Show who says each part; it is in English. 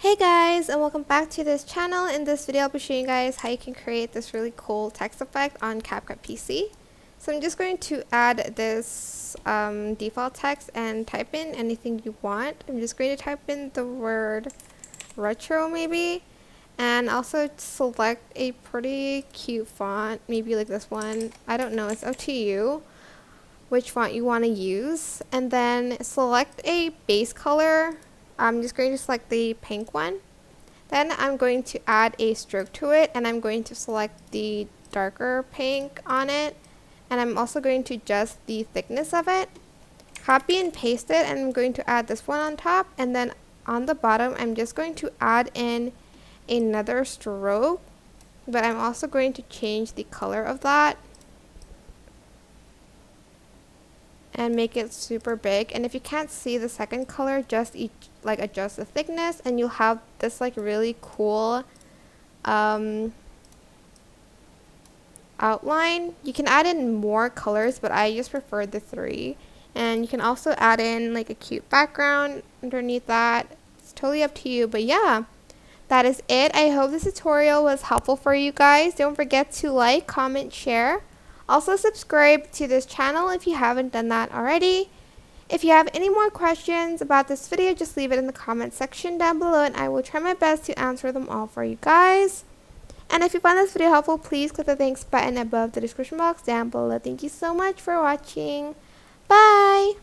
Speaker 1: Hey guys, and welcome back to this channel. In this video I'll be showing you guys how you can create this really cool text effect on CapCut PC. So I'm just going to add this default text and type in anything you want. I'm just going to type in the word retro maybe, and also select a pretty cute font, maybe like this one. I don't know, it's up to you which font you want to use, and then select a base color. I'm just going to select the pink one. Then I'm going to add a stroke to it, and I'm going to select the darker pink on it, and I'm also going to adjust the thickness of it. Copy and paste it, and I'm going to add this one on top, and then on the bottom I'm just going to add in another stroke, but I'm also going to change the color of that and make it super big. And if you can't see the second color, just adjust the thickness, and you'll have this like really cool outline. You can add in more colors, but I just prefer the 3. And you can also add in like a cute background underneath that. It's totally up to you, but yeah, that is it. I hope this tutorial was helpful for you guys. Don't forget to like, comment, share. Also subscribe to this channel if you haven't done that already. If you have any more questions about this video, just leave it in the comment section down below, and I will try my best to answer them all for you guys. And if you found this video helpful, please click the thanks button above the description box down below. Thank you so much for watching. Bye!